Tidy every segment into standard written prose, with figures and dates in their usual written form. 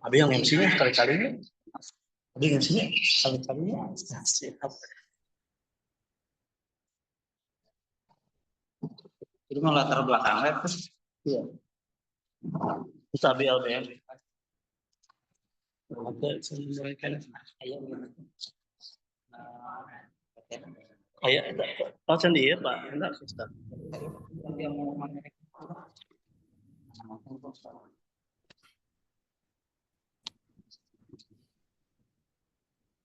Abi yang MC-nya kali-kalinya. Abi yang MC-nya kali-kalinya. Siap. Itu mau latar belakangnya terus. Iya. Terus Abi LBM. Ada mereka. Ayah, tahu sendiri Pak, enggak Ustaz.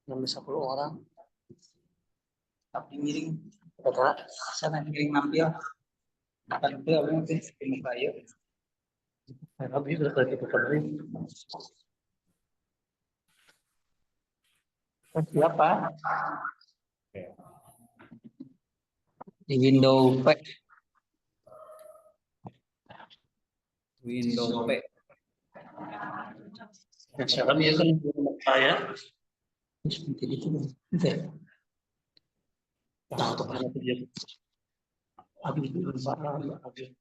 Yang 10 orang. Tapi miring. Kata, Sana miring nampil. Nampil apa nanti di muka ya. Abi udah lagi kemarin. Siapa? Di Windows P. Windows P. Nah, sekarang dia kan saya Seperti itu. tahu tuh mana dia. Abi itu bersama Abi.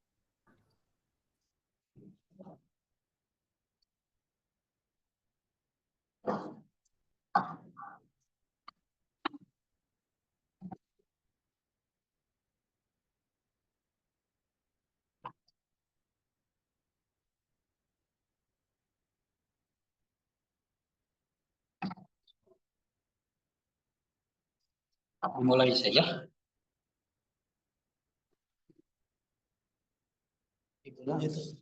Mulai saja. Itulah itu.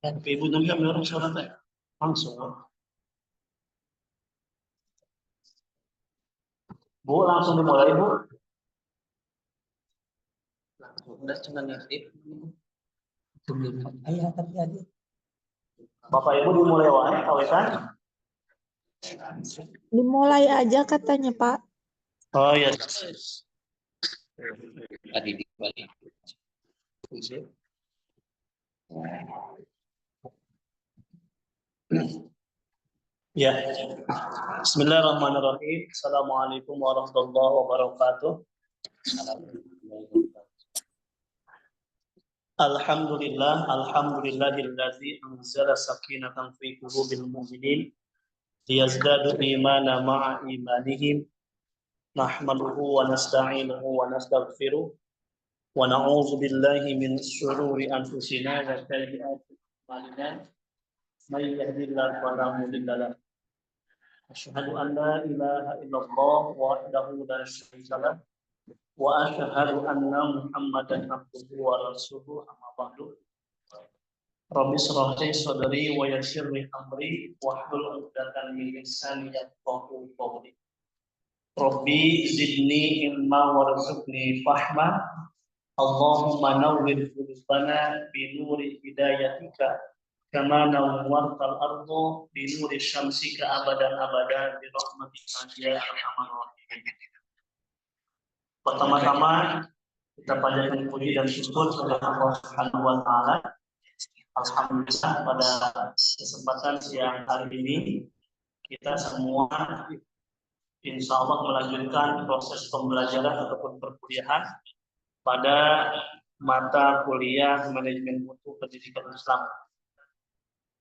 Dan ibu nanti kami orang sholat ya. Langsung. Bu, langsung dimulai Bu. Udah cuma nitip. Ayah tapi ada. Bapak Ibu dimulai wae kawetan. Dimulai aja katanya Pak. Oh iya. Tadi di balik. Ya. Bismillahirrahmanirrahim. Assalamualaikum warahmatullahi wabarakatuh. Alhamdulillahillazi anzala sakinatan fi qulubil mu'minin liyazdadu imana ma'a imanihim. Nahmaduhu wa nasta'inuhu wa nastaghfiruh wa na'udzu billahi min syururi anfusina wa sayyi'ati a'malina. May yahdihillahu fala mudilla lahu. Asyhadu an la ilaha illallah wahdahu la syarika lah wa asyhadu anna Muhammadan abduhu wa rasuluhu amma ba'du. Rabbi shrah li sadri wa yassir li amri wahlul 'uqdatam min lisani yafqahu qawli. Rabbi zidni ilma warzuqni fahma. Allahumma nawwir qulubana bi nuri hidayatika kama nawwartal ardu bi nuri syamsika abadan abadan bi rahmatika ya arhamar rahimin. Pertama-tama kita panjatkan puji dan syukur kepada Allah Subhanahu wa taala. Alhamdulillah pada kesempatan siang hari ini kita semua insya Allah melanjutkan proses pembelajaran ataupun perkuliahan pada mata kuliah manajemen mutu pendidikan Islam.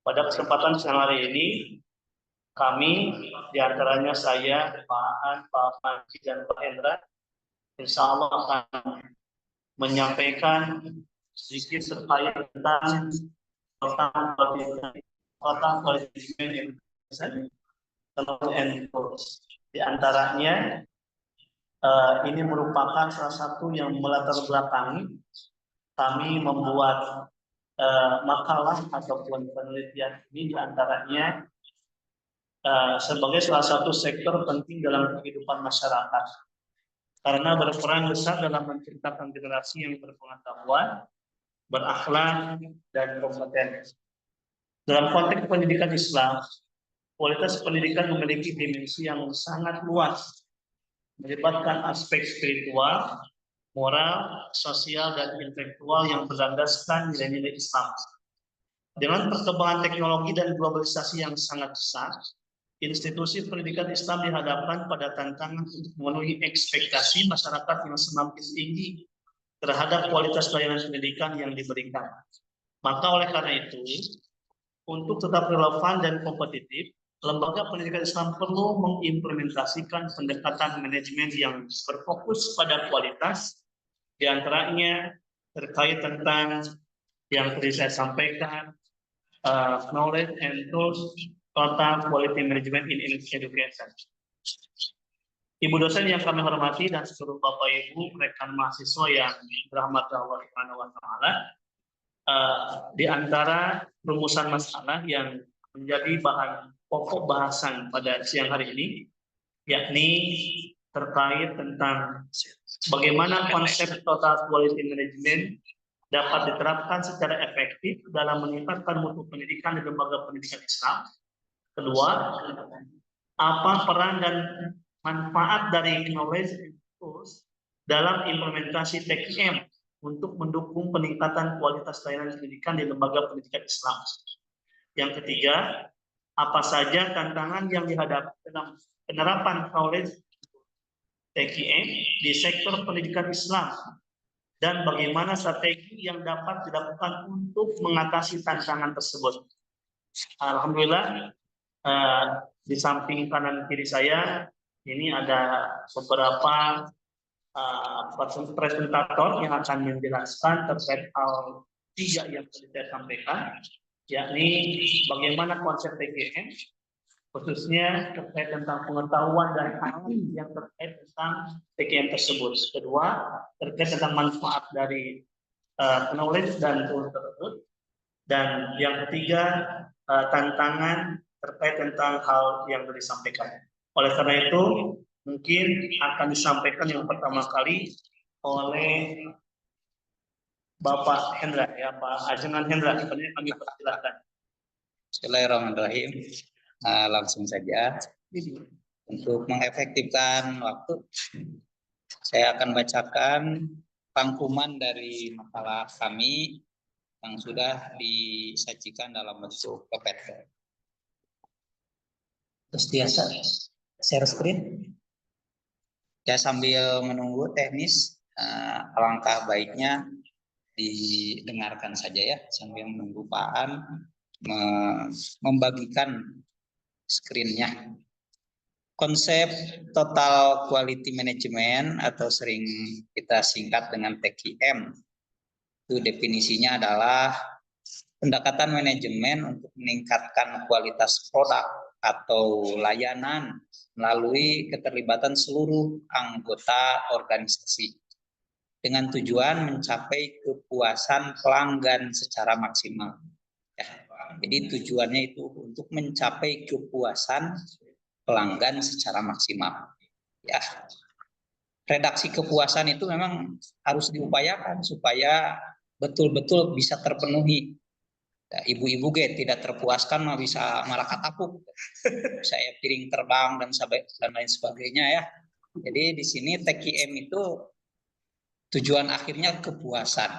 Pada kesempatan siang hari ini kami diantaranya saya, Pak Aan, Pak Panji dan Pak Hendra insya Allah akan menyampaikan sedikit terkait tentang di antaranya ini merupakan salah satu yang melatar belakangi kami membuat makalah ataupun penelitian ini, di antaranya sebagai salah satu sektor penting dalam kehidupan masyarakat karena berperan besar dalam menciptakan generasi yang berpengetahuan, berakhlak, dan kompeten. Dalam konteks pendidikan Islam, kualitas pendidikan memiliki dimensi yang sangat luas, melibatkan aspek spiritual, moral, sosial, dan intelektual yang berlandaskan nilai-nilai Islam. Dengan perkembangan teknologi dan globalisasi yang sangat besar, institusi pendidikan Islam dihadapkan pada tantangan untuk memenuhi ekspektasi masyarakat yang semakin tinggi terhadap kualitas layanan pendidikan yang diberikan. Maka oleh karena itu, untuk tetap relevan dan kompetitif, lembaga pendidikan Islam perlu mengimplementasikan pendekatan manajemen yang berfokus pada kualitas, di antaranya terkait tentang yang tadi saya sampaikan, knowledge and tools total quality management in education. Ibu dosen yang kami hormati dan seluruh Bapak Ibu rekan mahasiswa yang dirahmati Allah Subhanahu wa taala, di antara rumusan masalah yang menjadi bahan pokok bahasan pada siang hari ini, yakni terkait tentang bagaimana konsep total quality management dapat diterapkan secara efektif dalam meningkatkan mutu pendidikan di lembaga pendidikan Islam. Kedua, apa peran dan manfaat dari knowledge and tools dalam implementasi TKM untuk mendukung peningkatan kualitas layanan pendidikan di lembaga pendidikan Islam. Yang ketiga, apa saja tantangan yang dihadapi dalam penerapan knowledge TKM di sektor pendidikan Islam dan bagaimana strategi yang dapat dilakukan untuk mengatasi tantangan tersebut. Alhamdulillah, di samping kanan kiri saya ini ada beberapa presentator yang akan menjelaskan terkait hal 3 yang tadi saya sampaikan, yakni bagaimana konsep TKM, khususnya terkait tentang pengetahuan dan hal yang terkait tentang TKM tersebut. Kedua, terkait tentang manfaat dari knowledge dan tools tersebut. Dan yang ketiga, tantangan terkait tentang hal yang disampaikan. Oleh karena itu, mungkin akan disampaikan yang pertama kali oleh Bapak Hendra, ya Pak Ajengan Hendra. Sebenarnya kami persilakan. Bismillahirrahmanirrahim. Langsung saja. Untuk mengefektifkan waktu, saya akan bacakan rangkuman dari makalah kami yang sudah disajikan dalam bentuk PPT. Terus biasa share screen. Ya, sambil menunggu teknis, alangkah baiknya didengarkan saja ya, sambil menunggu Pak An membagikan screen-nya. Konsep total quality management atau sering kita singkat dengan TQM, itu definisinya adalah pendekatan manajemen untuk meningkatkan kualitas produk atau layanan melalui keterlibatan seluruh anggota organisasi dengan tujuan mencapai kepuasan pelanggan secara maksimal. Ya, jadi tujuannya itu untuk mencapai kepuasan pelanggan secara maksimal. Ya, redaksi kepuasan itu memang harus diupayakan supaya betul-betul bisa terpenuhi. Ya, ibu-ibu tidak terpuaskan mah bisa malah katapuk, saya piring terbang dan lain sebagainya ya. Jadi di sini TQM itu tujuan akhirnya kepuasan.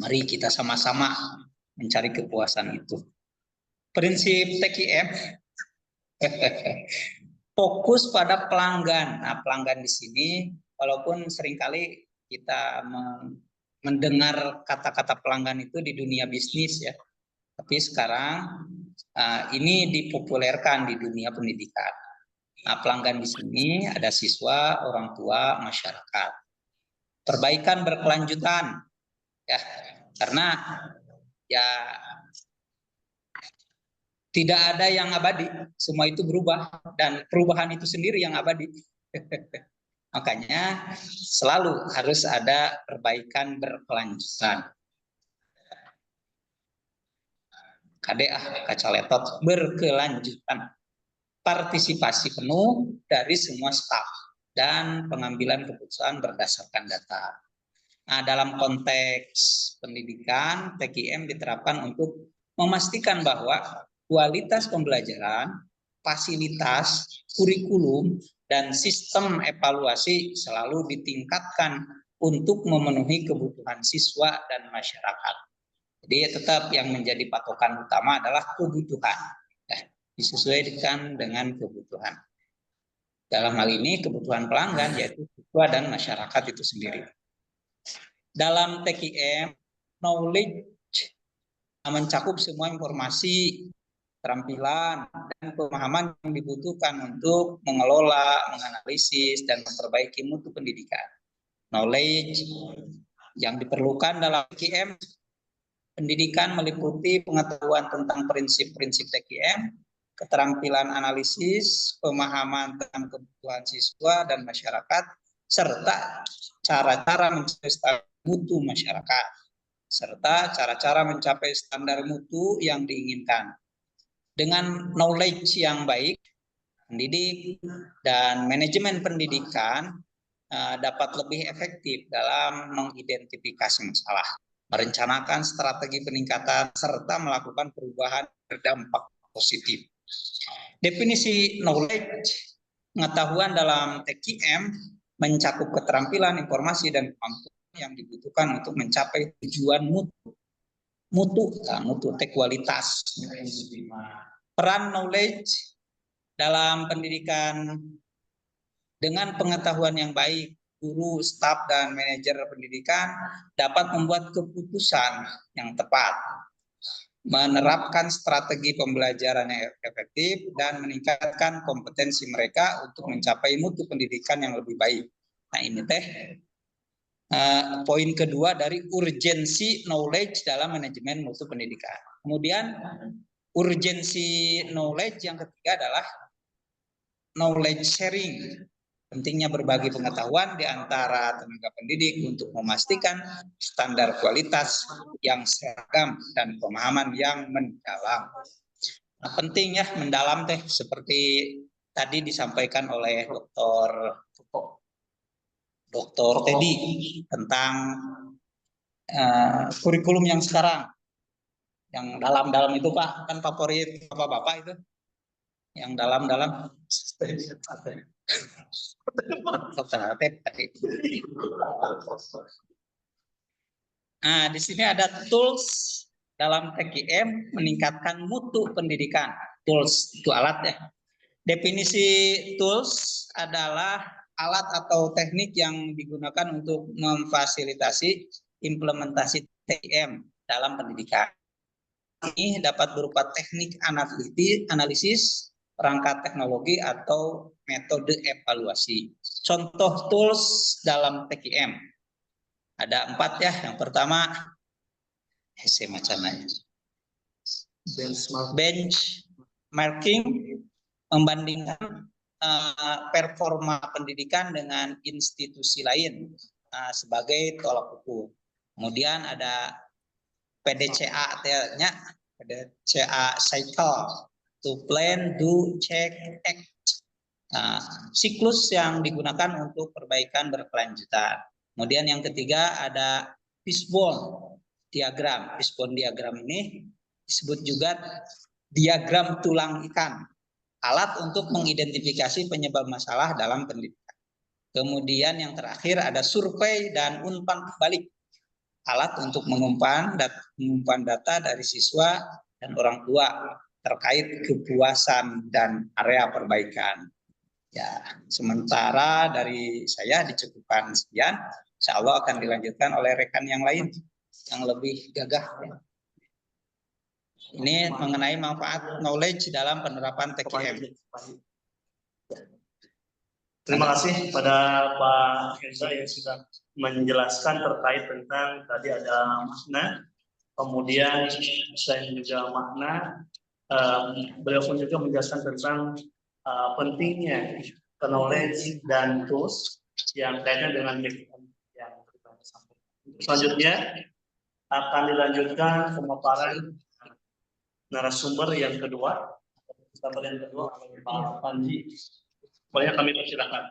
Mari kita sama-sama mencari kepuasan itu. Prinsip TQM fokus pada pelanggan. Nah, pelanggan di sini walaupun seringkali kita mendengar kata-kata pelanggan itu di dunia bisnis ya, tapi sekarang ini dipopulerkan di dunia pendidikan. Nah, pelanggan di sini ada siswa, orang tua, masyarakat. Perbaikan berkelanjutan ya, karena ya tidak ada yang abadi, semua itu berubah dan perubahan itu sendiri yang abadi. Makanya selalu harus ada perbaikan berkelanjutan. KDA, kaca letot berkelanjutan. Partisipasi penuh dari semua staf dan pengambilan keputusan berdasarkan data. Nah, dalam konteks pendidikan, TQM diterapkan untuk memastikan bahwa kualitas pembelajaran, fasilitas, kurikulum, dan sistem evaluasi selalu ditingkatkan untuk memenuhi kebutuhan siswa dan masyarakat. Jadi tetap yang menjadi patokan utama adalah kebutuhan. Disesuaikan dengan kebutuhan. Dalam hal ini kebutuhan pelanggan yaitu siswa dan masyarakat itu sendiri. Dalam TKM, knowledge mencakup semua informasi, keterampilan, dan pemahaman yang dibutuhkan untuk mengelola, menganalisis, dan memperbaiki mutu pendidikan. Knowledge yang diperlukan dalam TKM pendidikan meliputi pengetahuan tentang prinsip-prinsip TKM, keterampilan analisis, pemahaman tentang kebutuhan siswa dan masyarakat, serta cara-cara mencapai mutu masyarakat, serta cara-cara mencapai standar mutu yang diinginkan. Dengan knowledge yang baik, pendidik dan manajemen pendidikan dapat lebih efektif dalam mengidentifikasi masalah, merencanakan strategi peningkatan, serta melakukan perubahan berdampak positif. Definisi knowledge, pengetahuan dalam TKM mencakup keterampilan, informasi, dan kemampuan yang dibutuhkan untuk mencapai tujuan mutu kualitas. Peran knowledge dalam pendidikan dengan pengetahuan yang baik, guru, staf, dan manajer pendidikan dapat membuat keputusan yang tepat, menerapkan strategi pembelajaran yang efektif, dan meningkatkan kompetensi mereka untuk mencapai mutu pendidikan yang lebih baik. Nah ini poin kedua dari urgensi knowledge dalam manajemen mutu pendidikan. Kemudian urgensi knowledge yang ketiga adalah knowledge sharing. Pentingnya berbagi pengetahuan di antara tenaga pendidik untuk memastikan standar kualitas yang seragam dan pemahaman yang mendalam. Nah, penting ya mendalam seperti tadi disampaikan oleh Dr. Teddy tentang kurikulum yang sekarang. Yang dalam-dalam itu Pak, kan favorit Bapak-bapak itu. Yang dalam-dalam. Nah, di sini ada tools dalam TKM meningkatkan mutu pendidikan. Tools itu alat ya. Definisi tools adalah alat atau teknik yang digunakan untuk memfasilitasi implementasi TKM dalam pendidikan. Ini dapat berupa teknik analisis, perangkat teknologi, atau metode evaluasi. Contoh tools dalam TKM ada 4 ya. Yang pertama benchmarking, membandingkan performa pendidikan dengan institusi lain sebagai tolak ukur. Kemudian ada PDCA-nya, PDCA cycle, to plan, do, check, act. Siklus yang digunakan untuk perbaikan berkelanjutan. Kemudian yang ketiga ada fishbone diagram. Fishbone diagram ini disebut juga diagram tulang ikan. Alat untuk mengidentifikasi penyebab masalah dalam pendidikan. Kemudian yang terakhir ada survei dan umpan balik. Alat untuk mengumpan data dari siswa dan orang tua terkait kepuasan dan area perbaikan. Ya, sementara dari saya dicukupkan sekian. Insya Allah akan dilanjutkan oleh rekan yang lain yang lebih gagah. Ini mengenai manfaat knowledge dalam penerapan TKM. Terima kasih pada Pak Reza yang sudah menjelaskan terkait tentang tadi ada makna, kemudian selain juga makna, beliau pun juga menjelaskan tentang pentingnya knowledge dan tools yang kaitan dengan yang kita sampaikan. Selanjutnya akan dilanjutkan pemaparan narasumber yang kedua. Pak Panji. Boleh kami persilakan.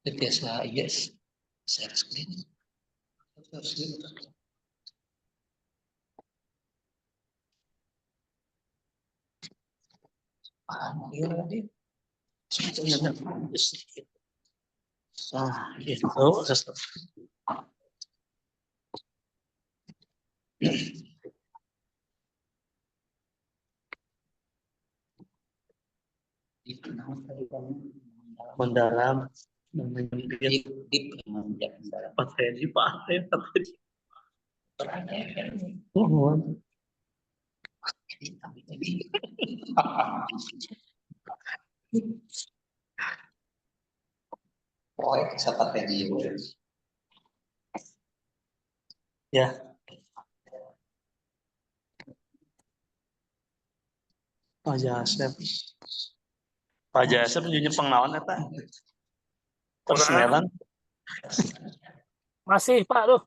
Biasa, yes. Share screen. Nah, itu mendalam menyempit pakai proyek strategi ya. Pak Jasep. Pak Jasep junya pengawan eta. Persnelan. Masih Pak tuh.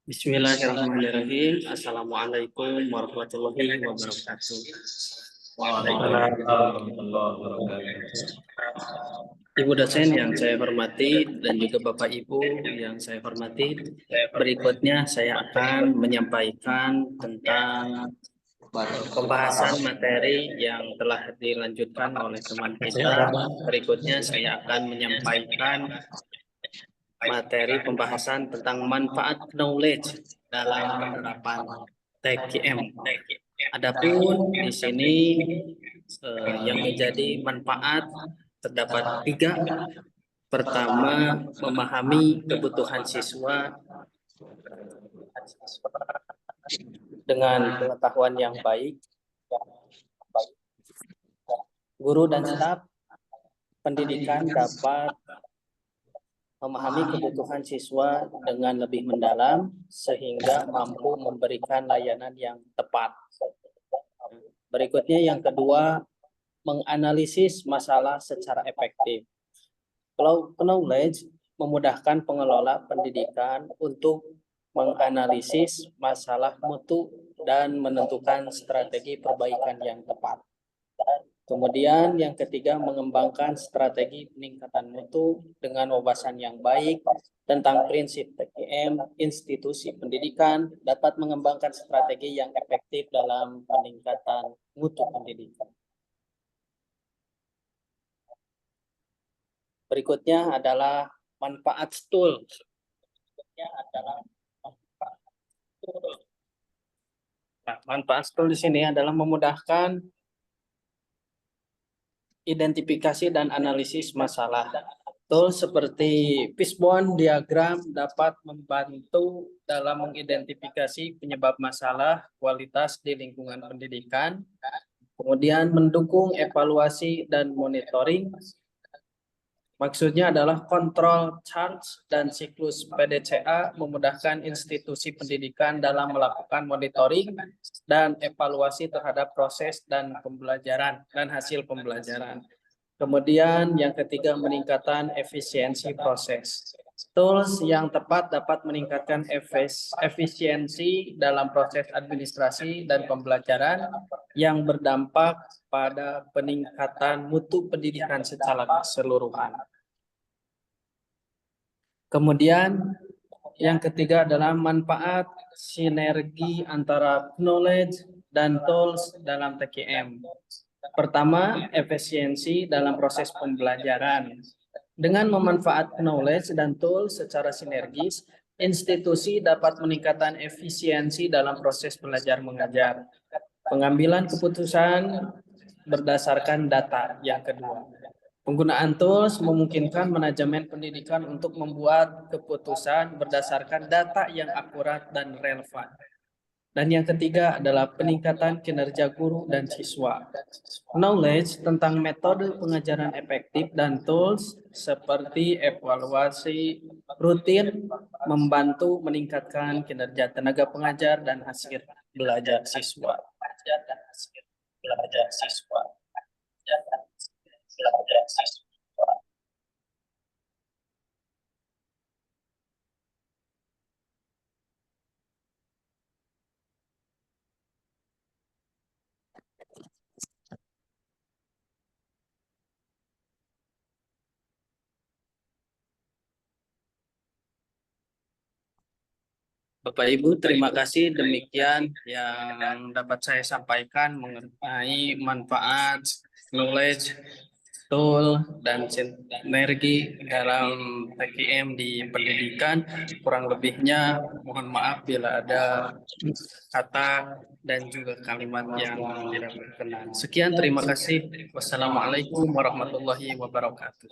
Bismillahirrahmanirrahim. Assalamualaikum warahmatullahi wabarakatuh. Ibu dosen yang saya hormati dan juga Bapak Ibu yang saya hormati, berikutnya saya akan menyampaikan tentang pembahasan materi yang telah dilanjutkan oleh teman kita. Berikutnya saya akan menyampaikan materi pembahasan tentang manfaat knowledge dalam penerapan TKM. Adapun di sini yang menjadi manfaat terdapat 3. Pertama, memahami kebutuhan siswa dengan pengetahuan yang baik. Guru dan staf pendidikan dapat memahami kebutuhan siswa dengan lebih mendalam sehingga mampu memberikan layanan yang tepat. Berikutnya yang kedua, menganalisis masalah secara efektif. Knowledge memudahkan pengelola pendidikan untuk menganalisis masalah mutu dan menentukan strategi perbaikan yang tepat. Kemudian yang ketiga, mengembangkan strategi peningkatan mutu dengan wawasan yang baik tentang prinsip TKM. Institusi pendidikan dapat mengembangkan strategi yang efektif dalam peningkatan mutu pendidikan. Berikutnya adalah manfaat tool. Nah, manfaat tool di sini adalah memudahkan identifikasi dan analisis masalah. Tools seperti fishbone diagram dapat membantu dalam mengidentifikasi penyebab masalah kualitas di lingkungan pendidikan, kemudian mendukung evaluasi dan monitoring. Maksudnya adalah kontrol charge dan siklus PDCA memudahkan institusi pendidikan dalam melakukan monitoring dan evaluasi terhadap proses dan pembelajaran dan hasil pembelajaran. Kemudian yang ketiga, meningkatkan efisiensi proses. Tools yang tepat dapat meningkatkan efisiensi dalam proses administrasi dan pembelajaran yang berdampak pada peningkatan mutu pendidikan secara keseluruhan. Kemudian yang ketiga adalah manfaat sinergi antara knowledge dan tools dalam TKM. Pertama, efisiensi dalam proses pembelajaran. Dengan memanfaatkan knowledge dan tools secara sinergis, institusi dapat meningkatkan efisiensi dalam proses belajar mengajar. Pengambilan keputusan berdasarkan data yang kedua. Penggunaan tools memungkinkan manajemen pendidikan untuk membuat keputusan berdasarkan data yang akurat dan relevan. Dan yang ketiga adalah peningkatan kinerja guru dan siswa. Knowledge tentang metode pengajaran efektif dan tools seperti evaluasi rutin membantu meningkatkan kinerja tenaga pengajar dan hasil belajar siswa. Bapak Ibu, terima kasih. Demikian yang dapat saya sampaikan mengenai manfaat, knowledge, tool, dan sinergi dalam TKM di pendidikan. Kurang lebihnya mohon maaf bila ada kata dan juga kalimat yang tidak berkenan. Sekian, terima kasih. Wassalamualaikum warahmatullahi wabarakatuh.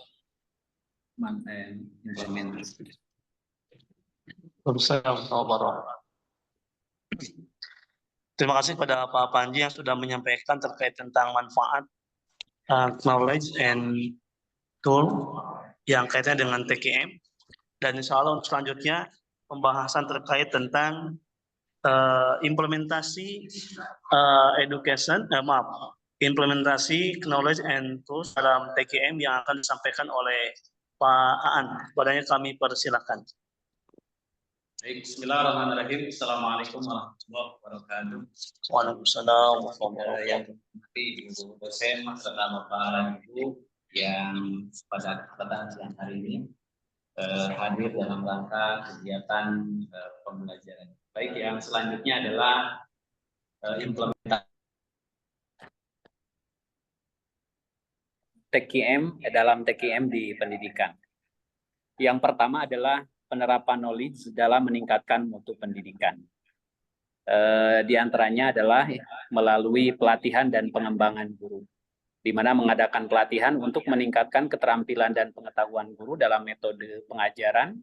Terima kasih kepada Pak Panji yang sudah menyampaikan terkait tentang manfaat knowledge and tool yang kaitannya dengan TKM. Dan insya Allah selanjutnya pembahasan terkait tentang implementasi implementasi knowledge and tools dalam TKM yang akan disampaikan oleh Pak Aan. Kepadanya kami persilakan. Baik, bismillahirrahmanirrahim. Assalamualaikum warahmatullahi wabarakatuh. Waalaikumsalam. Yang nanti Ibu dosen serta Bapak dan Ibu yang pada kesempatan siang hari ini hadir dalam rangka kegiatan pembelajaran. Baik, yang selanjutnya adalah implementasi TKM dalam TKM di pendidikan. Yang pertama adalah penerapan knowledge dalam meningkatkan mutu pendidikan. Di antaranya adalah melalui pelatihan dan pengembangan guru, di mana mengadakan pelatihan untuk meningkatkan keterampilan dan pengetahuan guru dalam metode pengajaran,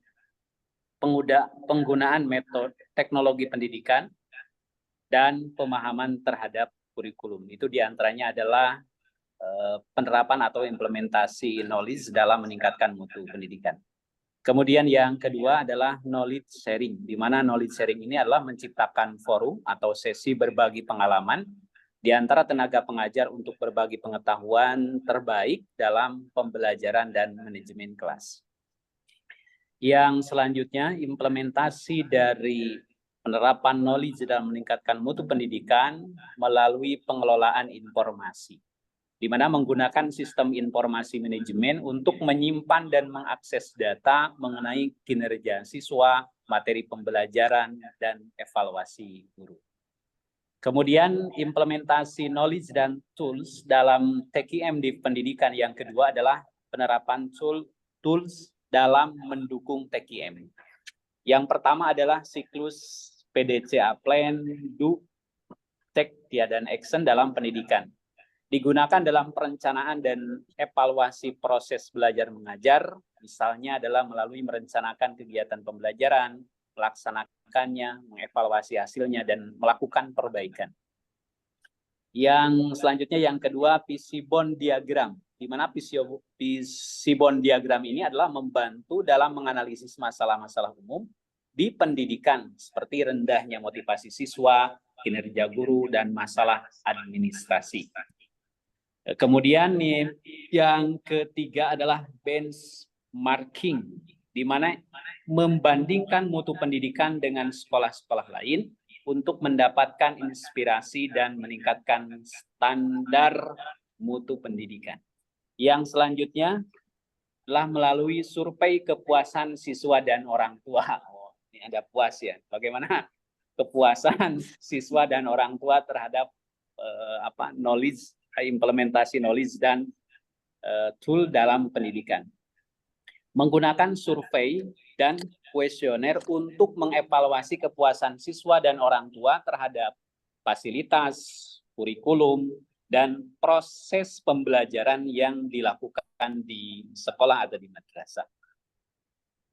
penggunaan metode teknologi pendidikan, dan pemahaman terhadap kurikulum. Itu di antaranya adalah penerapan atau implementasi knowledge dalam meningkatkan mutu pendidikan. Kemudian yang kedua adalah knowledge sharing, di mana knowledge sharing ini adalah menciptakan forum atau sesi berbagi pengalaman di antara tenaga pengajar untuk berbagi pengetahuan terbaik dalam pembelajaran dan manajemen kelas. Yang selanjutnya, implementasi dari penerapan knowledge dalam meningkatkan mutu pendidikan melalui pengelolaan informasi, di mana menggunakan sistem informasi manajemen untuk menyimpan dan mengakses data mengenai kinerja siswa, materi pembelajaran, dan evaluasi guru. Kemudian implementasi knowledge dan tools dalam TKM di pendidikan yang kedua adalah penerapan tools dalam mendukung TKM. Yang pertama adalah siklus PDCA Plan, Do, Take, dan Action dalam pendidikan. Digunakan dalam perencanaan dan evaluasi proses belajar mengajar, misalnya adalah melalui merencanakan kegiatan pembelajaran, melaksanakannya, mengevaluasi hasilnya, dan melakukan perbaikan. Yang selanjutnya yang kedua, Pisibon diagram, di mana Pisibon diagram ini adalah membantu dalam menganalisis masalah-masalah umum di pendidikan, seperti rendahnya motivasi siswa, kinerja guru, dan masalah administrasi. Kemudian yang ketiga adalah benchmarking, di mana membandingkan mutu pendidikan dengan sekolah-sekolah lain untuk mendapatkan inspirasi dan meningkatkan standar mutu pendidikan. Yang selanjutnya adalah melalui survei kepuasan siswa dan orang tua. Oh, ini ada puas ya. Bagaimana kepuasan siswa dan orang tua terhadap knowledge, implementasi knowledge dan tool dalam pendidikan. Menggunakan survei dan kuesioner untuk mengevaluasi kepuasan siswa dan orang tua terhadap fasilitas, kurikulum, dan proses pembelajaran yang dilakukan di sekolah atau di madrasah.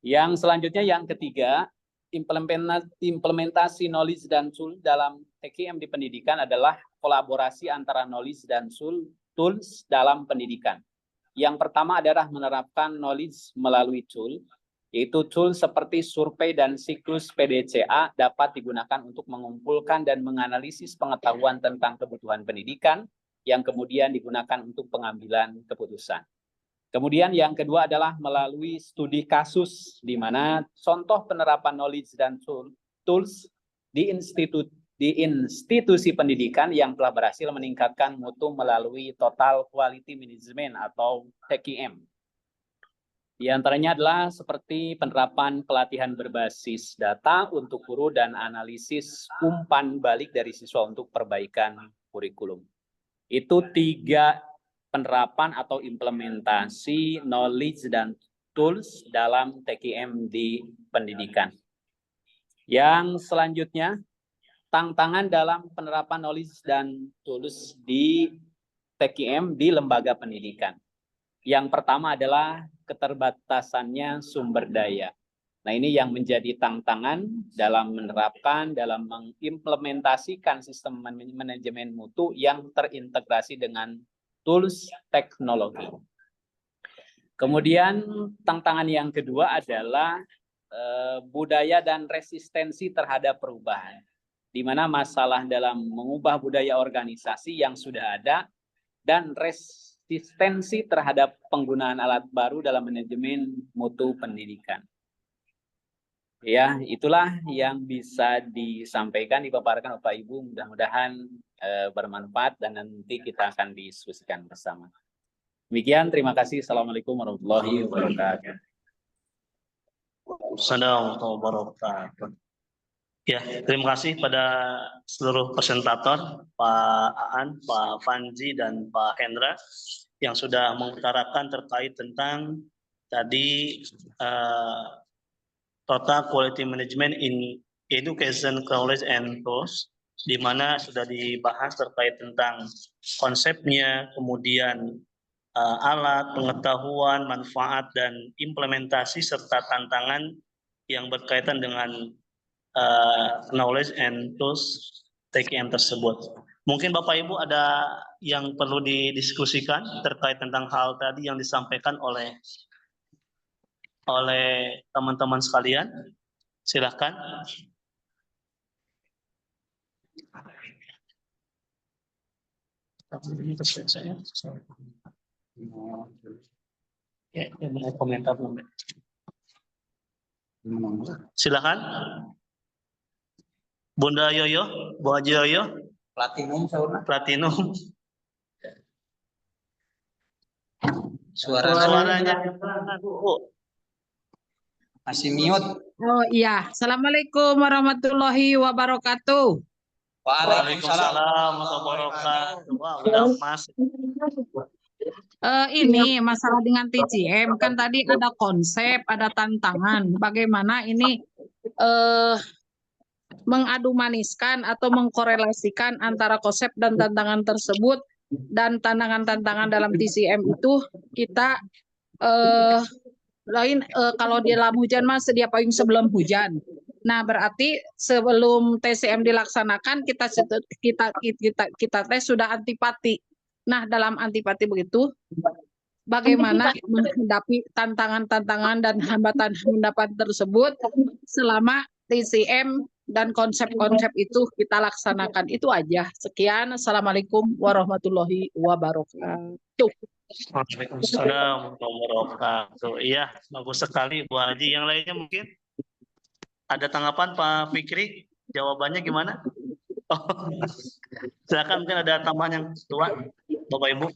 Yang selanjutnya yang ketiga, implementasi knowledge dan tool dalam TKM di pendidikan adalah kolaborasi antara knowledge dan tools dalam pendidikan. Yang pertama adalah menerapkan knowledge melalui tool, yaitu tool seperti survei dan siklus PDCA dapat digunakan untuk mengumpulkan dan menganalisis pengetahuan tentang kebutuhan pendidikan yang kemudian digunakan untuk pengambilan keputusan. Kemudian yang kedua adalah melalui studi kasus, di mana contoh penerapan knowledge dan tools di institusi pendidikan yang telah berhasil meningkatkan mutu melalui Total Quality Management atau TQM. Di antaranya adalah seperti penerapan pelatihan berbasis data untuk guru dan analisis umpan balik dari siswa untuk perbaikan kurikulum. Itu 3 penerapan atau implementasi knowledge dan tools dalam TKM di pendidikan. Yang selanjutnya, tantangan dalam penerapan knowledge dan tools di TKM di lembaga pendidikan. Yang pertama adalah keterbatasannya sumber daya. Nah, ini yang menjadi tantangan dalam menerapkan, dalam mengimplementasikan sistem manajemen mutu yang terintegrasi dengan tools teknologi. Kemudian tantangan yang kedua adalah budaya dan resistensi terhadap perubahan, di mana masalah dalam mengubah budaya organisasi yang sudah ada dan resistensi terhadap penggunaan alat baru dalam manajemen mutu pendidikan. Ya, itulah yang bisa disampaikan, dipaparkan Bapak Ibu. Mudah-mudahan bermanfaat dan nanti kita akan diskusikan bersama. Demikian, terima kasih. Assalamualaikum warahmatullahi wabarakatuh. Assalamualaikum warahmatullahi wabarakatuh. Ya, terima kasih pada seluruh presentator, Pak Aan, Pak Fanji, dan Pak Hendra yang sudah mengutarakan terkait tentang tadi Total Quality Management in Education Knowledge and Tools, di mana sudah dibahas terkait tentang konsepnya, kemudian alat, pengetahuan, manfaat, dan implementasi serta tantangan yang berkaitan dengan knowledge and tools TKM tersebut. Mungkin Bapak Ibu ada yang perlu didiskusikan terkait tentang hal tadi yang disampaikan oleh teman-teman sekalian. Silakan. Ya, mau komentar belum? Silakan. Bunda Yoyo, Bu Haji Yoyo. Platinum saudara. Platinum. Suaranya Bu. masih mute. Oh iya, Assalamualaikum warahmatullahi wabarakatuh. Waalaikumsalam warahmatullahi wabarakatuh. Wah, udah Mas. Ini masalah dengan TCM kan tadi ada konsep, ada tantangan. Bagaimana ini mengadu maniskan atau mengkorelasikan antara konsep dan tantangan tersebut, dan tantangan-tantangan dalam TCM itu kita kalau di dalam hujan mas sedia payung sebelum hujan. Nah, berarti sebelum TCM dilaksanakan kita tes sudah antipati. Nah, dalam antipati begitu bagaimana menghadapi tantangan-tantangan dan hambatan-hambatan tersebut selama TCM dan konsep-konsep itu kita laksanakan. Itu aja. Sekian. Assalamualaikum warahmatullahi wabarakatuh. Waalaikumsalam warahmatullahi wabarakatuh. Iya, bagus sekali Bu Haji. Yang lainnya mungkin ada tanggapan Pak Fikri? Jawabannya gimana? Oh, silakan, mungkin ada tambahan yang tua, Bapak Ibu.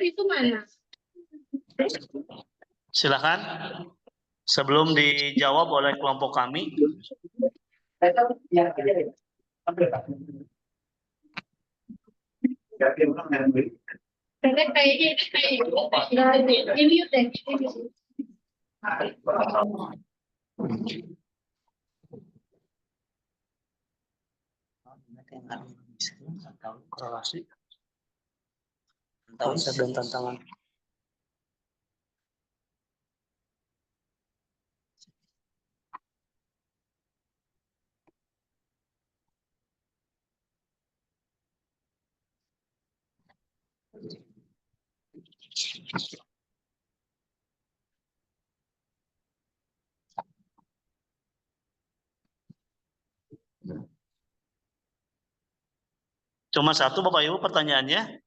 Itu mana? Silakan. Sebelum dijawab oleh kelompok kami. Korelasi konsep dan tantangan. Cuma satu Bapak Ibu pertanyaannya.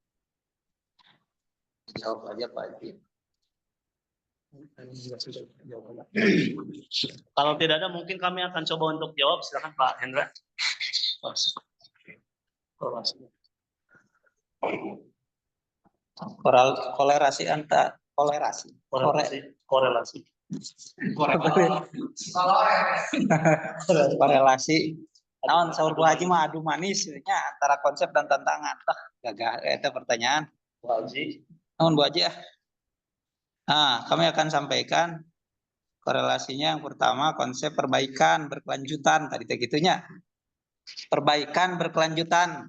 Jawab aja Pak Haji. Kalau tidak ada, mungkin kami akan coba untuk jawab. Silakan Pak Hendra. Kolerasi antar Korelasi. korelasi naon saur Bu Haji mah adu manisnya antara konsep dan tantangan. Gagah itu pertanyaan. Bu Haji. Naon Bu Haji ya? Nah, kami akan sampaikan korelasinya yang pertama konsep perbaikan berkelanjutan tadi gitunya. Perbaikan berkelanjutan.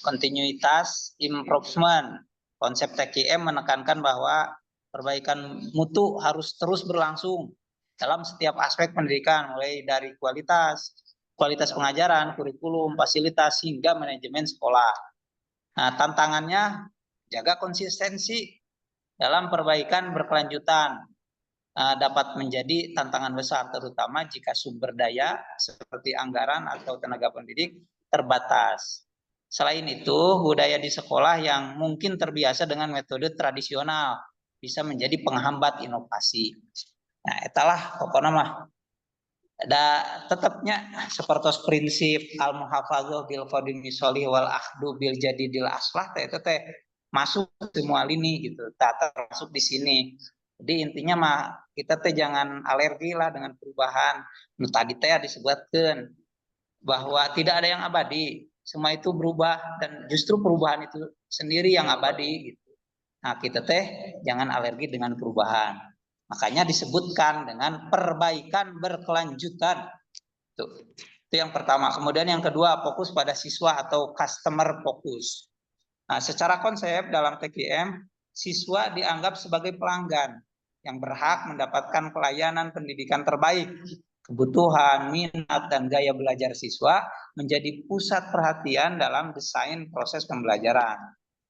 Kontinuitas improvement. Konsep TKM menekankan bahwa perbaikan mutu harus terus berlangsung dalam setiap aspek pendidikan, mulai dari kualitas pengajaran, kurikulum, fasilitas, hingga manajemen sekolah. Nah, tantangannya jaga konsistensi dalam perbaikan berkelanjutan. Dapat menjadi tantangan besar, terutama jika sumber daya seperti anggaran atau tenaga pendidik terbatas. Selain itu, budaya di sekolah yang mungkin terbiasa dengan metode tradisional bisa menjadi penghambat inovasi. Nah, etalah pokoknya mah ada tetapnya seperti prinsip al-muhafadzah bil qadimi sholih wal ahdu bil jadidil aslah itu teh masuk semua lini gitu. Termasuk di sini. Jadi intinya mah kita teh jangan alergi lah dengan perubahan. Tadi teh disebutkan bahwa tidak ada yang abadi, semua itu berubah dan justru perubahan itu sendiri yang abadi gitu. Nah, kita teh jangan alergi dengan perubahan. Makanya disebutkan dengan perbaikan berkelanjutan. Itu yang pertama. Kemudian yang kedua, fokus pada siswa atau customer focus. Nah, secara konsep dalam TKM, siswa dianggap sebagai pelanggan yang berhak mendapatkan pelayanan pendidikan terbaik. Kebutuhan, minat, dan gaya belajar siswa menjadi pusat perhatian dalam desain proses pembelajaran.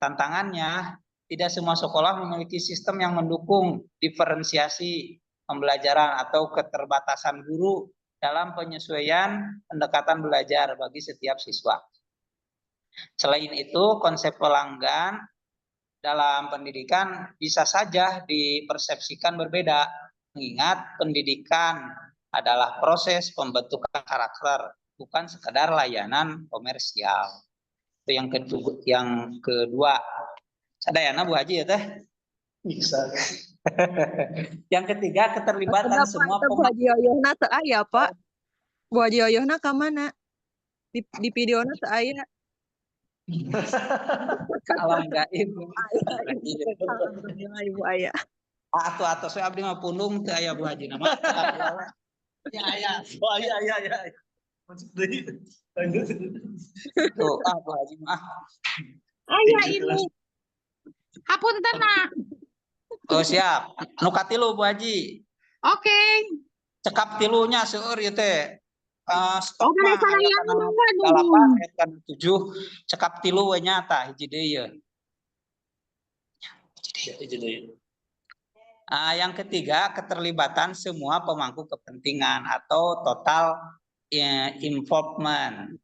Tantangannya, tidak semua sekolah memiliki sistem yang mendukung diferensiasi pembelajaran atau keterbatasan guru dalam penyesuaian pendekatan belajar bagi setiap siswa. Selain itu, konsep pelanggan dalam pendidikan bisa saja dipersepsikan berbeda, mengingat pendidikan adalah proses pembentukan karakter, bukan sekedar layanan komersial. Itu yang kedua. Sadayana Bu Haji ya teh? Bisa. Yang ketiga, keterlibatan semua Bu Haji Yoyohna teu aya, Pak. Bu Haji Yoyohna ka mana? Di videona teu aya. alam gaib. Alhamdulillah Ibu aya. Atau saya abdi mah pundung teu aya Bu Haji nama. Ya aya. Oh iya. Maksud deui. Tuh, Bu Haji mah. Aya ini. Hapunten nah. Oh siap. Nu katilu Bu Haji. Oke. Cekap tilunya seueur ieu teh. Stok Oke, mah saya aya kana nunggu. 8 ayat kana 7 cekap tilu we nyata hiji deui ye. Yang ketiga, keterlibatan semua pemangku kepentingan atau total involvement.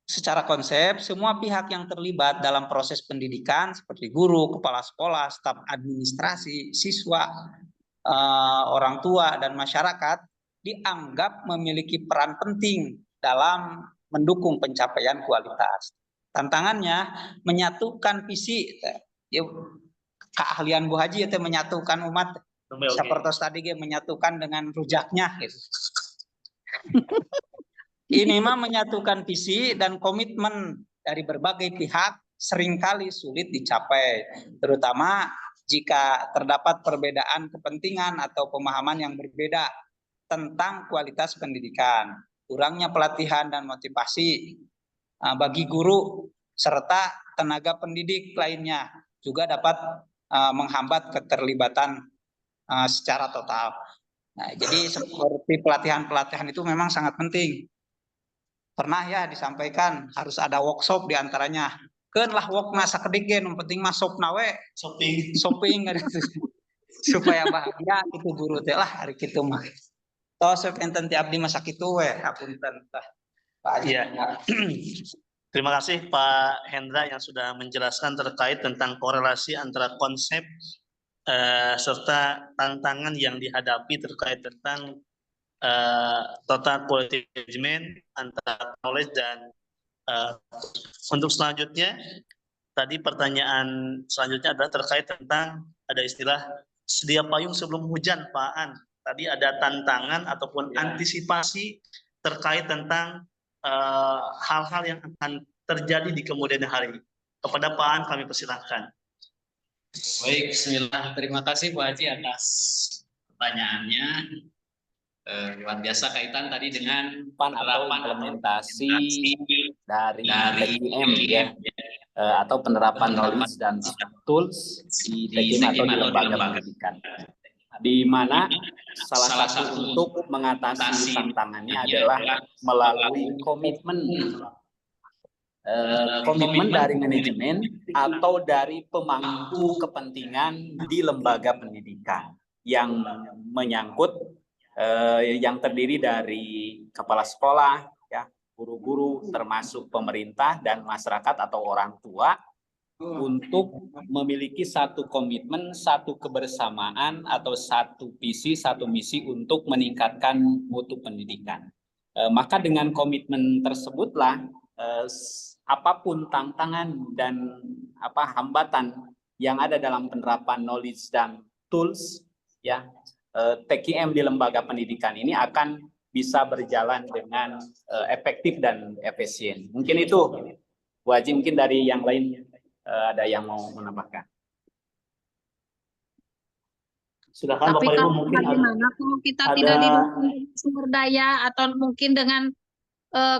Secara konsep, semua pihak yang terlibat dalam proses pendidikan seperti guru, kepala sekolah, staf administrasi, siswa, orang tua, dan masyarakat dianggap memiliki peran penting dalam mendukung pencapaian kualitas. Tantangannya menyatukan visi, keahlian Bu Haji itu menyatukan umat. Seperti tadi menyatukan dengan rujaknya. Ini mah menyatukan visi dan komitmen dari berbagai pihak seringkali sulit dicapai, terutama jika terdapat perbedaan kepentingan atau pemahaman yang berbeda tentang kualitas pendidikan, kurangnya pelatihan dan motivasi bagi guru serta tenaga pendidik lainnya juga dapat menghambat keterlibatan secara total. Nah, jadi seperti pelatihan itu memang sangat penting. Pernah ya disampaikan harus ada workshop diantaranya. Keun lah wok masa kedik yang penting masuk nawe shopping supaya bahagia itu guru teh lah hari kitu mah. Tos enten ti abdi masa kitu we hapunten tah. Iya. Terima kasih Pak Hendra yang sudah menjelaskan terkait tentang korelasi antara konsep serta tantangan yang dihadapi terkait tentang total quality management antara knowledge dan untuk selanjutnya tadi pertanyaan selanjutnya adalah terkait tentang ada istilah sedia payung sebelum hujan, Pak An. Tadi ada tantangan ataupun antisipasi terkait tentang hal-hal yang akan terjadi di kemudian hari. Kepada Pak An kami persilahkan. Baik, bismillah. Terima kasih Pak Haji atas pertanyaannya. Luar biasa kaitan tadi dengan penerapan implementasi dari TKM ya, atau penerapan knowledge dan tools di TKM atau di lembaga pendidikan. Di mana salah satu untuk mengatasi tantangannya adalah melalui komitmen dari manajemen atau dari pemangku kepentingan di lembaga pendidikan yang menyangkut yang terdiri dari kepala sekolah, ya, guru-guru, termasuk pemerintah dan masyarakat atau orang tua, untuk memiliki satu komitmen, satu kebersamaan atau satu visi, satu misi untuk meningkatkan mutu pendidikan. Maka dengan komitmen tersebutlah apapun tantangan dan hambatan yang ada dalam penerapan knowledge dan tools, ya, TKM di lembaga pendidikan ini akan bisa berjalan dengan efektif dan efisien. Mungkin itu, Bu Haji, mungkin dari yang lain ada yang mau menambahkan. Silakan Tapi Bapak Ibu, kalau mungkin bagaimana kalau kita tidak didukung sumber daya atau mungkin dengan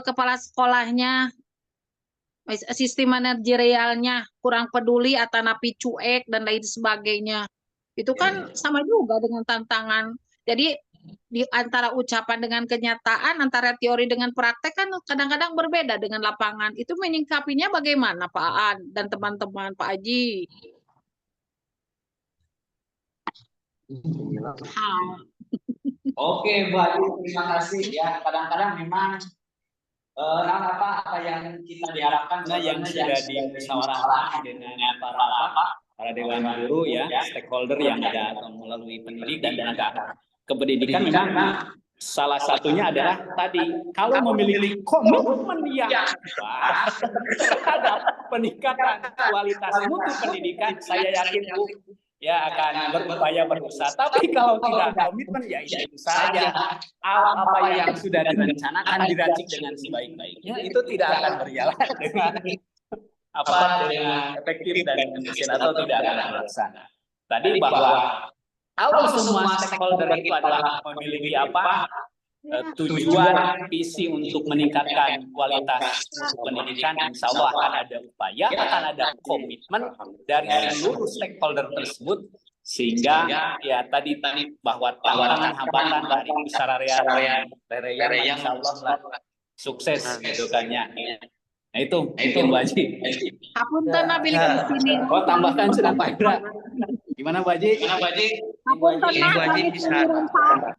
kepala sekolahnya, sistem manajerialnya kurang peduli atau napi cuek dan lain sebagainya. Itu kan sama juga dengan tantangan. Jadi di antara ucapan dengan kenyataan, antara teori dengan praktek kan kadang-kadang berbeda dengan lapangan. Itu menyingkapinya bagaimana Pak An dan teman-teman Pak Haji? Oke, Bu Haji, terima kasih ya. Kadang-kadang memang apa yang kita diharapkan yang sudah dimusyawarahkan dengan para dewan guru ya, stakeholder yang ada melalui pendidik dan tenaga kependidikan, memang salah satunya adalah tadi, kalau memiliki komitmen yang kuat terhadap peningkatan kualitas mutu pendidikan, saya yakin Bu ya akan berupaya berusaha. Tapi kalau tidak komitmen, ya itu saja. Apa yang sudah direncanakan diracik dengan sebaik-baiknya itu tidak akan berjalan dengan dengan efektif dan efisien atau tidak akan terlaksana. Tadi bahwa kalau semua stakeholder itu adalah memiliki tujuan, visi untuk meningkatkan kualitas pendidikan, insya Allah akan ada upaya, akan ada komitmen dari seluruh stakeholder tersebut, sehingga ya tadi bahwa tantangan hambatan dari besar area insya Allah sukses gitu kan ya. Nah itu Mbak Haji. Hapunten nabili ke sini. Oh, tambahkan sudah Pak Indra. Gimana Bu Haji? Hapunten nabili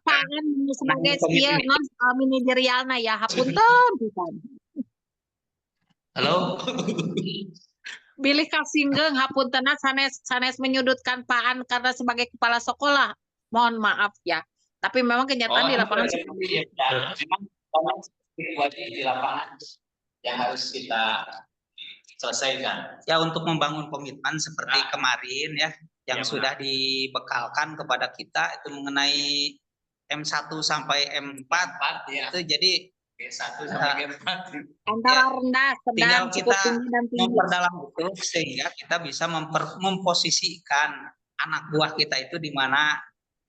pangan sebagai skill non manajerialna ya. Hapunten pisan. Halo. Bilih kasinggeung hapunten sanes menyudutkan Paan karena sebagai kepala sekolah. Mohon maaf ya. Tapi memang kenyataan di lapangan seperti itu. Memang di lapangan yang harus kita selesaikan. Ya, untuk membangun komitmen seperti kemarin ya, yang sudah dibekalkan kepada kita itu mengenai M1 sampai M4 ya. Itu jadi G1 sampai G4 antara rendah, tinggal sedang, cukup kita tinggi dan tinggi. memperdalam itu sehingga kita bisa memposisikan anak buah kita itu di mana.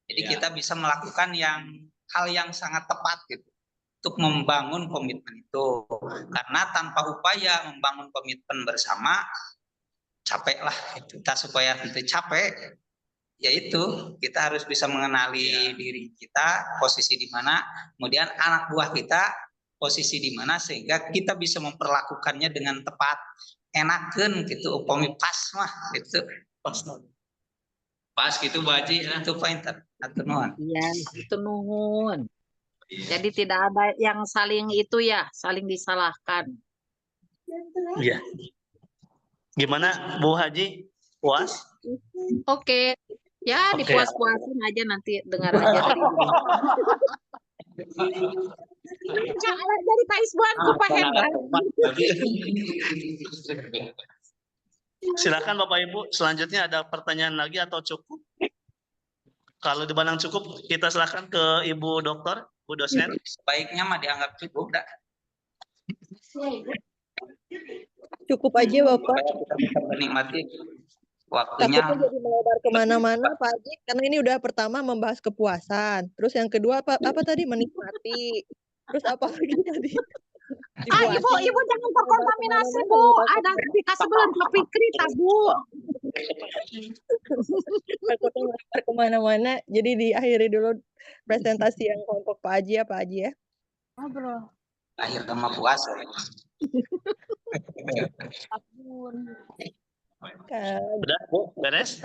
Jadi kita bisa melakukan hal yang sangat tepat gitu untuk membangun komitmen itu. Karena tanpa upaya membangun komitmen bersama, capeklah kita. Supaya nanti capek, yaitu kita harus bisa mengenali diri kita, posisi di mana, kemudian anak buah kita posisi di mana, sehingga kita bisa memperlakukannya dengan tepat. Enakeun gitu, upami pas mah gitu. Pas gitu Bu Haji, itu pointer. Atur nuhun. Iya, itu nuhun. Jadi tidak ada yang saling itu ya, saling disalahkan. Iya. Gimana Bu Haji? Puas? Oke. Ya, Oke. dipuas-puasin aja nanti dengar aja dari dulu. Dari Pak Iswan ke Pak Hendra. Silakan Bapak Ibu, selanjutnya ada pertanyaan lagi atau cukup? Kalau dipandang cukup, kita silakan ke Ibu Dokter, Bu dosen. Sebaiknya mah dianggap cukup dah. Cukup aja Bapak. Supaya kita bisa menikmati waktunya. Takutnya jadi melebar kemana-mana Pak Haji. Karena ini udah pertama membahas kepuasan. Terus yang kedua apa tadi? Menikmati. Terus apa lagi tadi? Ibu jangan terkontaminasi, Bu. Ada dikasih belum ke Fikri, Bu. Takutnya melebar kemana-mana. Jadi diakhiri dulu presentasi yang kelompok Pak Haji ya Pak Haji ya. Ngobrol. Akhir sama puasa. Udah, Bu, beres?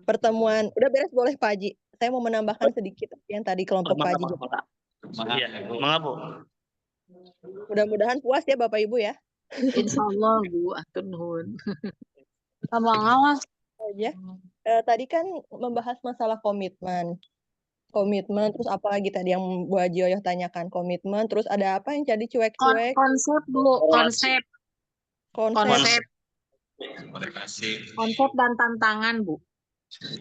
Pertemuan. Udah beres boleh Pak Haji. Saya mau menambahkan sedikit yang tadi kelompok Pak Haji. Iya, mengapa? Mudah-mudahan puas ya Bapak Ibu ya. Insya Allah, Bu. Atur nuhun. Sama ngawas. Ya. Tadi kan membahas masalah komitmen. Komitmen, terus apa lagi tadi yang Bu Haji Oyoh tanyakan? Komitmen, terus ada apa yang jadi cuek-cuek? Konsep, Bu. Konsep dan tantangan, Bu.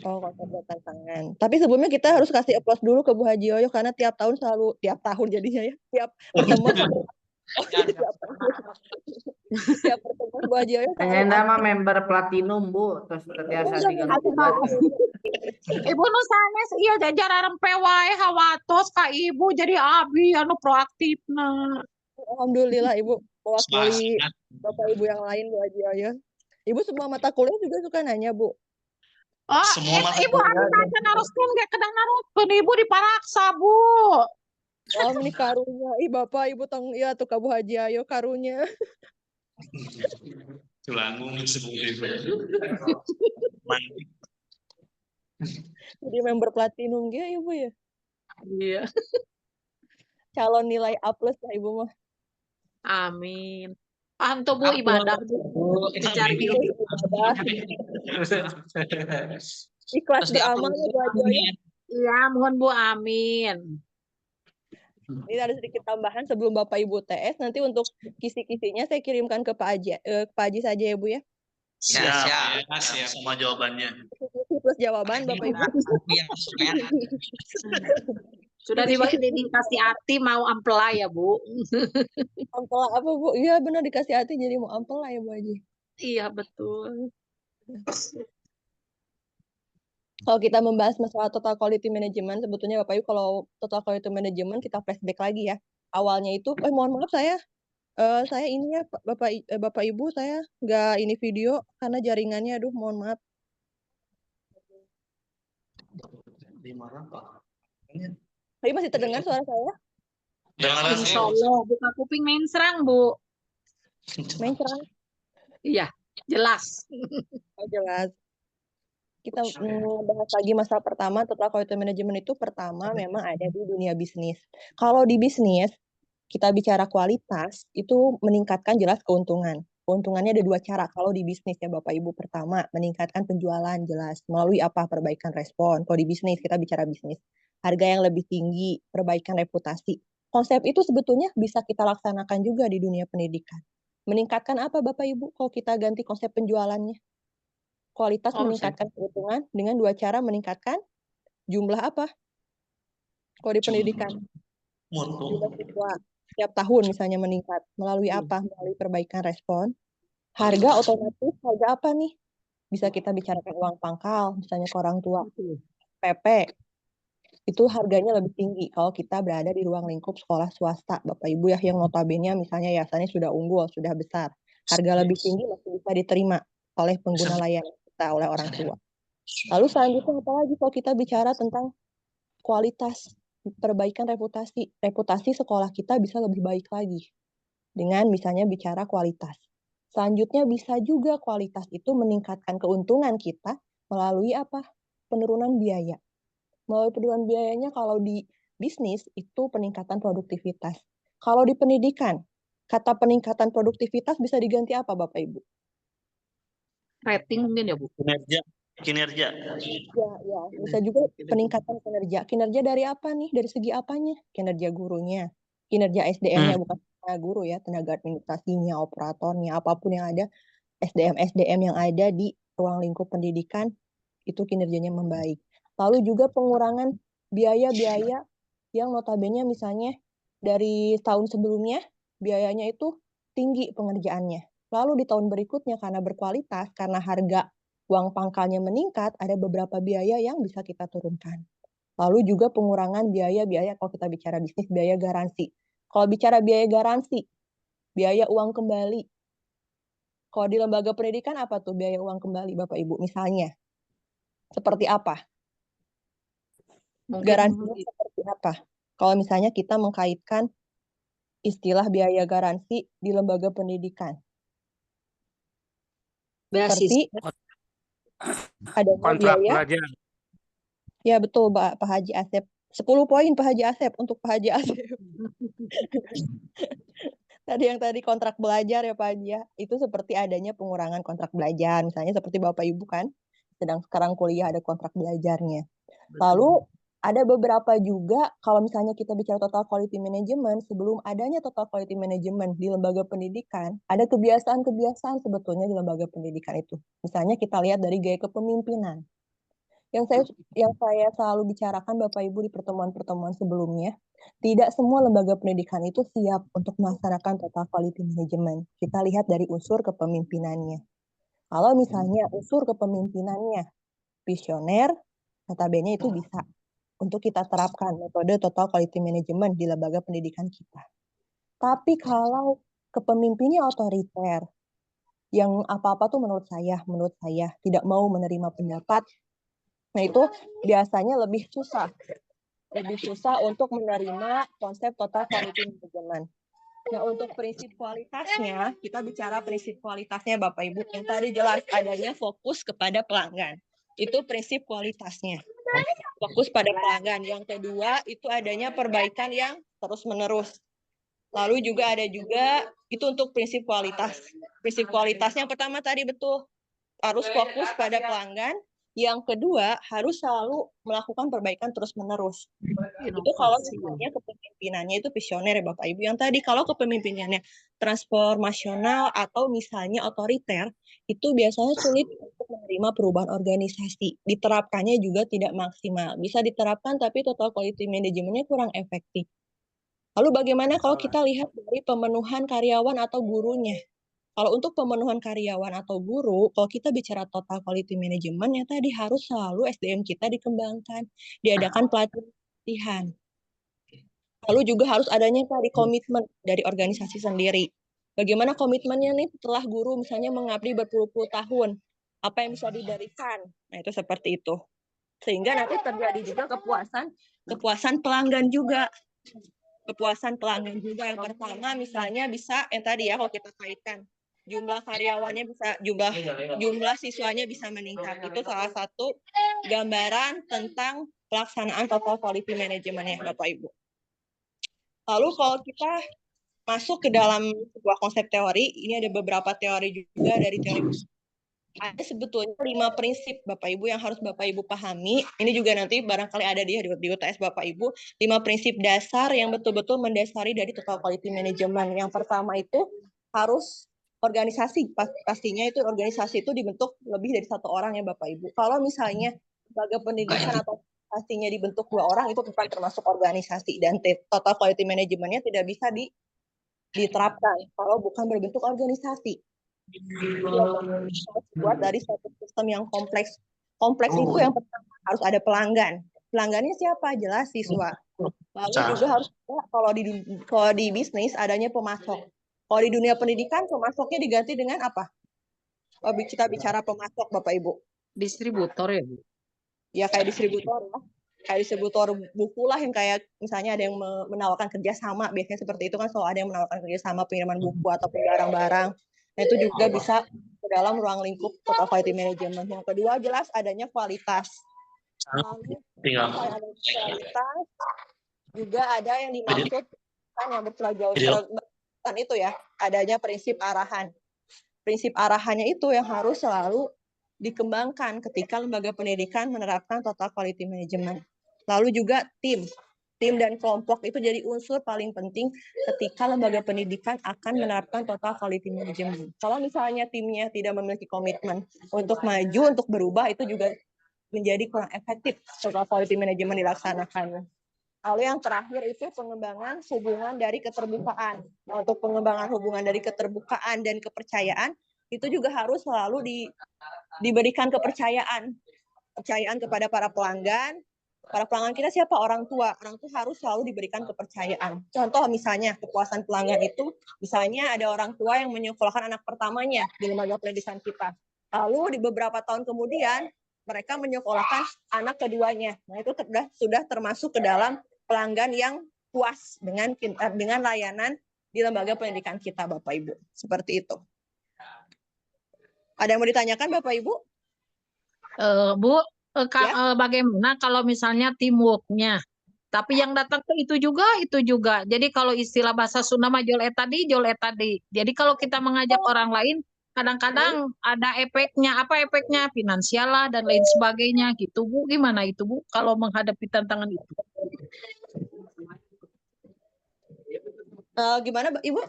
Oh, konsep dan tantangan. Tapi sebelumnya kita harus kasih applause dulu ke Bu Haji Oyoh karena tiap tahun jadinya ya. Tiap pertemuan tiap pertemuan Bu Haji Oyoh selalu Nama member platinum Bu, terus terbiasa diganti. Ibu nu sanes iya jajaran wae hawatos ka Ibu jadi abi anu proaktifna. Alhamdulillah Ibu mewakili Bapak Ibu yang lain Bu Haji Oyoh. Ibu semua mata kuliah juga suka nanya Bu. Oh, Semua mata Ibu harus aja naruskeun ge kedang naruskeun Ibu diparaksa, Bu. Oh, ini karunya. Ih Bapak Ibu tong ya tuh ka Bu Haji Oyoh karunya. Tulangung seperti itu. Jadi member platinum gitu Ibu ya. Iya. Calon nilai A+ lah Ibu mah. Amin. Antu Bu ibadah Bu. Dicari Ibadah. Ikhlas beramal ya Bu Haji Oyoh. Iya, mohon Bu, amin. Ini ada sedikit tambahan sebelum Bapak Ibu TS. Nanti untuk kisi-kisinya saya kirimkan ke Pak Haji saja ya Bu ya. Siap. Sama jawabannya. Kisi plus jawaban Bapak Ibu. Sudah dikasih hati mau ampela ya Bu. Ampela apa Bu? Iya benar dikasih hati jadi mau ampela ya Bu Haji. Iya betul. Kalau kita membahas masalah total quality management, sebetulnya Bapak Ibu kalau total quality management kita flashback lagi ya. Awalnya itu, mohon maaf saya ini ya Bapak Ibu saya nggak ini video karena jaringannya, aduh mohon maaf. Tapi masih terdengar suara saya? Insya Allah buka kuping main serang Bu. Main serang? Iya jelas. Oh, jelas. Kita bahas lagi masalah pertama, total quality management itu pertama memang ada di dunia bisnis. Kalau di bisnis, kita bicara kualitas, itu meningkatkan jelas keuntungan. Keuntungannya ada dua cara kalau di bisnis ya Bapak Ibu. Pertama, meningkatkan penjualan jelas. Melalui apa? Perbaikan respon. Kalau di bisnis, kita bicara bisnis. Harga yang lebih tinggi, perbaikan reputasi. Konsep itu sebetulnya bisa kita laksanakan juga di dunia pendidikan. Meningkatkan apa Bapak Ibu kalau kita ganti konsep penjualannya? Kualitas meningkatkan keuntungan dengan dua cara meningkatkan jumlah apa? Kalau di pendidikan. Jumlah siswa setiap tahun misalnya meningkat. Melalui apa? Melalui perbaikan respon. Harga otomatis, harga apa nih? Bisa kita bicarakan uang pangkal, misalnya ke orang tua. PP. Itu harganya lebih tinggi kalau kita berada di ruang lingkup sekolah swasta. Bapak Ibu ya yang notabene misalnya yayasannya sudah unggul, sudah besar. Harga lebih tinggi masih bisa diterima oleh pengguna layanan kita, oleh orang tua. Lalu selanjutnya apa lagi kalau kita bicara tentang kualitas, perbaikan reputasi. Reputasi sekolah kita bisa lebih baik lagi dengan misalnya bicara kualitas. Selanjutnya bisa juga kualitas itu meningkatkan keuntungan kita melalui apa? Penurunan biaya. Melalui penurunan biayanya kalau di bisnis itu peningkatan produktivitas. Kalau di pendidikan, kata peningkatan produktivitas bisa diganti apa Bapak Ibu? Rating mungkin ya Bu. Kinerja. kinerja. Ya, bisa juga peningkatan kinerja. Kinerja dari apa nih? Dari segi apanya? Kinerja gurunya, kinerja SDM-nya, bukan guru ya, tenaga administrasinya, operatornya, apapun yang ada, SDM yang ada di ruang lingkup pendidikan itu kinerjanya membaik. Lalu juga pengurangan biaya-biaya yang notabene misalnya dari tahun sebelumnya biayanya itu tinggi pengerjaannya. Lalu di tahun berikutnya karena berkualitas, karena harga uang pangkalnya meningkat, ada beberapa biaya yang bisa kita turunkan. Lalu juga pengurangan biaya-biaya kalau kita bicara bisnis, biaya garansi. Kalau bicara biaya garansi, biaya uang kembali. Kalau di lembaga pendidikan apa tuh biaya uang kembali Bapak Ibu? Misalnya, seperti apa? Mungkin Garansinya seperti apa? Kalau misalnya kita mengkaitkan istilah biaya garansi di lembaga pendidikan. Seperti ada kontrak biaya. pelajar. Ya betul Pak Haji Asep. 10 poin Pak Haji Asep untuk Pak Haji Asep. Tadi kontrak belajar ya Pak Haji ya. Itu seperti adanya pengurangan kontrak belajar. Misalnya seperti Bapak Ibu kan sedang sekarang kuliah ada kontrak belajarnya. Lalu ada beberapa juga kalau misalnya kita bicara total quality management, sebelum adanya total quality management di lembaga pendidikan, ada kebiasaan-kebiasaan sebetulnya di lembaga pendidikan itu. Misalnya kita lihat dari gaya kepemimpinan. Yang saya selalu bicarakan Bapak Ibu di pertemuan-pertemuan sebelumnya, tidak semua lembaga pendidikan itu siap untuk melaksanakan total quality management. Kita lihat dari unsur kepemimpinannya. Kalau misalnya unsur kepemimpinannya visioner, notabene itu bisa untuk kita terapkan metode total quality management di lembaga pendidikan kita. Tapi kalau kepemimpinnya otoriter, yang apa-apa tuh menurut saya tidak mau menerima pendapat, nah itu biasanya lebih susah untuk menerima konsep total quality management. Nah untuk prinsip kualitasnya, kita bicara prinsip kualitasnya Bapak Ibu, yang tadi jelas adanya fokus kepada pelanggan. Itu prinsip kualitasnya. Fokus pada pelanggan. Yang kedua itu adanya perbaikan yang terus-menerus. Lalu juga ada itu untuk prinsip kualitas. Prinsip kualitasnya pertama tadi betul harus fokus pada pelanggan. Yang kedua harus selalu melakukan perbaikan terus-menerus. Itu kalau misalnya kepemimpinannya itu visioner ya Bapak Ibu. Yang tadi kalau kepemimpinannya transformasional atau misalnya otoriter, itu biasanya sulit untuk menerima perubahan organisasi. Diterapkannya juga tidak maksimal. Bisa diterapkan tapi total quality management-nya kurang efektif. Lalu bagaimana kalau kita lihat dari pemenuhan karyawan atau gurunya? Kalau untuk pemenuhan karyawan atau guru, kalau kita bicara total quality management, ya tadi harus selalu SDM kita dikembangkan, diadakan pelatihan. Lalu juga harus adanya tadi komitmen dari organisasi sendiri. Bagaimana komitmennya nih setelah guru misalnya mengabdi berpuluh-puluh tahun, apa yang bisa diberikan? Nah itu seperti itu. Sehingga nanti terjadi juga kepuasan pelanggan juga. Kepuasan pelanggan juga yang pertama misalnya bisa yang tadi ya kalau kita kaitkan jumlah karyawannya bisa jumlah siswanya bisa meningkat. Itu salah satu gambaran tentang pelaksanaan total quality management ya Bapak Ibu. Lalu kalau kita masuk ke dalam sebuah konsep teori, ini ada beberapa teori juga dari teori. Ada sebetulnya 5 prinsip Bapak Ibu yang harus Bapak Ibu pahami. Ini juga nanti barangkali ada di UTS Bapak Ibu. 5 prinsip dasar yang betul-betul mendasari dari total quality management. Yang pertama itu harus organisasi. Pastinya itu organisasi itu dibentuk lebih dari 1 orang ya Bapak Ibu. Kalau misalnya lembaga pendidikan atau pastinya dibentuk 2 orang itu bukan termasuk organisasi. Dan total quality management-nya tidak bisa diterapkan kalau bukan berbentuk organisasi. Buat dari satu sistem yang kompleks. Kompleks itu yang pertama harus ada pelanggan. Pelanggannya siapa? Jelas siswa. Lalu juga harus kalau di bisnis adanya pemasok. Kalau di dunia pendidikan pemasoknya diganti dengan apa? Kalau kita bicara pemasok Bapak Ibu. distributor ya Bu? Ya kayak distributor ya. Kayak distributor buku lah yang kayak misalnya ada yang menawarkan kerjasama. Biasanya seperti itu kan selalu ada yang menawarkan kerjasama pengiriman buku atau barang-barang. Nah, itu juga bisa ke dalam ruang lingkup total quality management. Yang kedua jelas adanya kualitas. Lalu kualitas juga ada yang dimaksud kan yang berkelanjutan itu ya, adanya prinsip arahan. Prinsip arahannya itu yang harus selalu dikembangkan ketika lembaga pendidikan menerapkan total quality management. Lalu juga tim dan kelompok itu jadi unsur paling penting ketika lembaga pendidikan akan menerapkan total quality management. Kalau misalnya timnya tidak memiliki komitmen untuk maju, untuk berubah, itu juga menjadi kurang efektif total quality management dilaksanakan. Lalu yang terakhir itu pengembangan hubungan dari keterbukaan. Nah, untuk pengembangan hubungan dari keterbukaan dan kepercayaan, itu juga harus selalu diberikan kepercayaan kepada para pelanggan. Para pelanggan kita siapa? Orang tua. Orang tua harus selalu diberikan kepercayaan. Contoh misalnya kepuasan pelanggan itu, misalnya ada orang tua yang menyekolahkan anak pertamanya di lembaga pendidikan kita. Lalu di beberapa tahun kemudian mereka menyekolahkan anak keduanya. Nah, itu sudah termasuk ke dalam pelanggan yang puas dengan layanan di lembaga pendidikan kita, Bapak Ibu. Seperti itu. Ada yang mau ditanyakan, Bapak Ibu? Bu, Ya. bagaimana kalau misalnya teamwork-nya? Tapi yang datang ke itu juga. Jadi kalau istilah bahasa Sunda mah jol tadi. Jadi kalau kita mengajak orang lain, kadang-kadang ada efeknya. Apa efeknya? Finansial lah dan lain sebagainya gitu, Bu. Gimana itu, Bu, kalau menghadapi tantangan itu? Gimana, Ibu?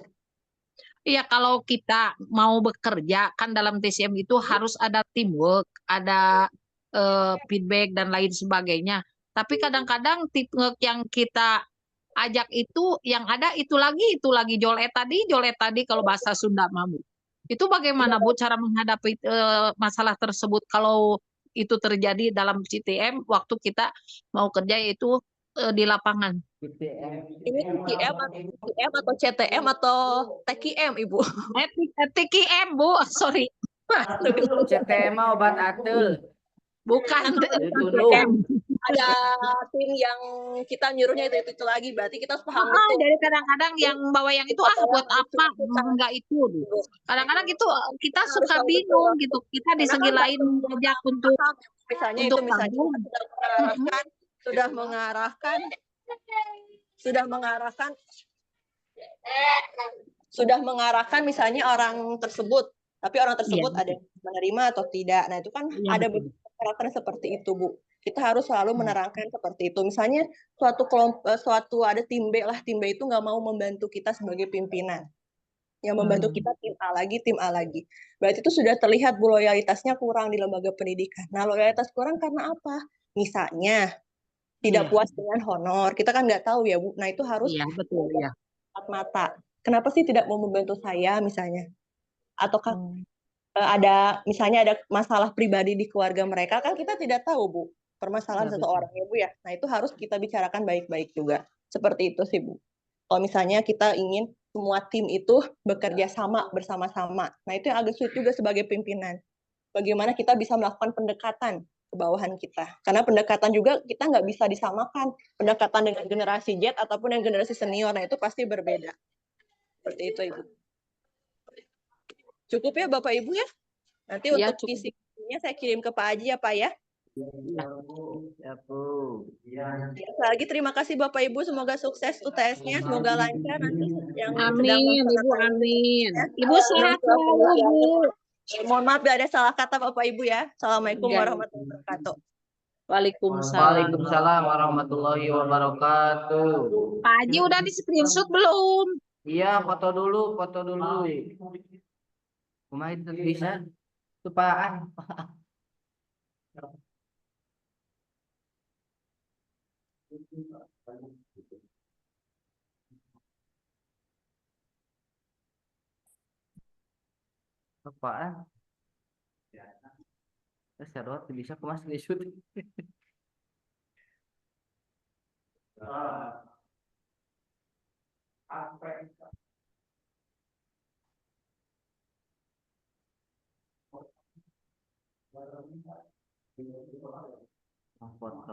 Iya, kalau kita mau bekerja kan dalam TCM itu harus ada teamwork, ada feedback dan lain sebagainya. Tapi kadang-kadang teamwork yang kita ajak itu yang ada itu lagi jolet tadi kalau bahasa Sunda mah, Bu. Itu bagaimana, Bu, cara menghadapi masalah tersebut kalau itu terjadi dalam CTM waktu kita mau kerja yaitu di lapangan. Ini TCM atau CTM atau TKM, Ibu? TKM, Bu, sorry. CTM obat atul. Bukan TKM. Ada tim yang kita nyuruhnya itu lagi, berarti kita harus paham itu. Jadi kadang-kadang yang bawa yang itu buat apa? Enggak itu. Kadang-kadang itu kita suka bingung gitu. Kita di segi lain mengajak untuk misalnya untuk itu misalnya sudah mengarahkan misalnya orang tersebut, tapi orang tersebut ada yang menerima atau tidak. Nah, itu kan ada beberapa seperti itu, Bu. Kita harus selalu menerangkan seperti itu. Misalnya suatu ada tim B lah, tim B itu nggak mau membantu kita sebagai pimpinan. Yang membantu kita tim A lagi. Berarti itu sudah terlihat, Bu, loyalitasnya kurang di lembaga pendidikan. Nah, loyalitas kurang karena apa? Misalnya tidak puas dengan honor. Kita kan nggak tahu ya, Bu. Nah, itu harus betul ya. empat mata. Kenapa sih tidak mau membantu saya misalnya? Ataukah misalnya ada masalah pribadi di keluarga mereka, kan kita tidak tahu, Bu, permasalahan seseorang ya, Bu ya. Nah, itu harus kita bicarakan baik-baik juga. Seperti itu sih, Bu. Kalau misalnya kita ingin semua tim itu bekerja sama bersama-sama. Nah, itu yang agak sulit juga sebagai pimpinan. Bagaimana kita bisa melakukan pendekatan ke bawahan kita. Karena pendekatan juga kita nggak bisa disamakan. Pendekatan dengan generasi Z ataupun yang generasi senior, nah itu pasti berbeda. Seperti itu, Ibu. Cukup ya, Bapak Ibu ya? Nanti untuk kisi-kisinya saya kirim ke Pak Haji ya, Pak ya? Ya, Bu. Sekali lagi terima kasih Bapak Ibu, semoga sukses UTS-nya, semoga lancar nanti yang Amin, Ibu, amin. Ibu sehat selalu, Bu. Mohon maaf ya ada salah kata Bapak Ibu ya. Assalamualaikum warahmatullahi wabarakatuh. Waalaikumsalam warahmatullahi wabarakatuh. Pak Haji udah di screenshot belum? Iya, foto dulu. Kumaha itu bisa? Tupaan. Apaan? Terus bisa kemas screenshot. Foto.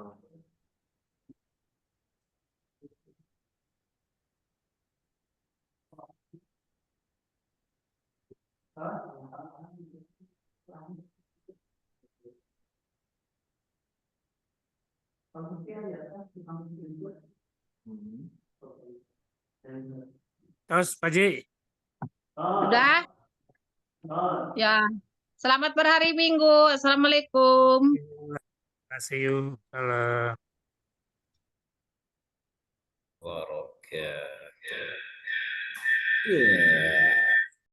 Terus Pak Ji. Sudah? Ya. Selamat berhari Minggu. Assalamualaikum. Terima kasih yuk. Salam. Waroka. Yeah.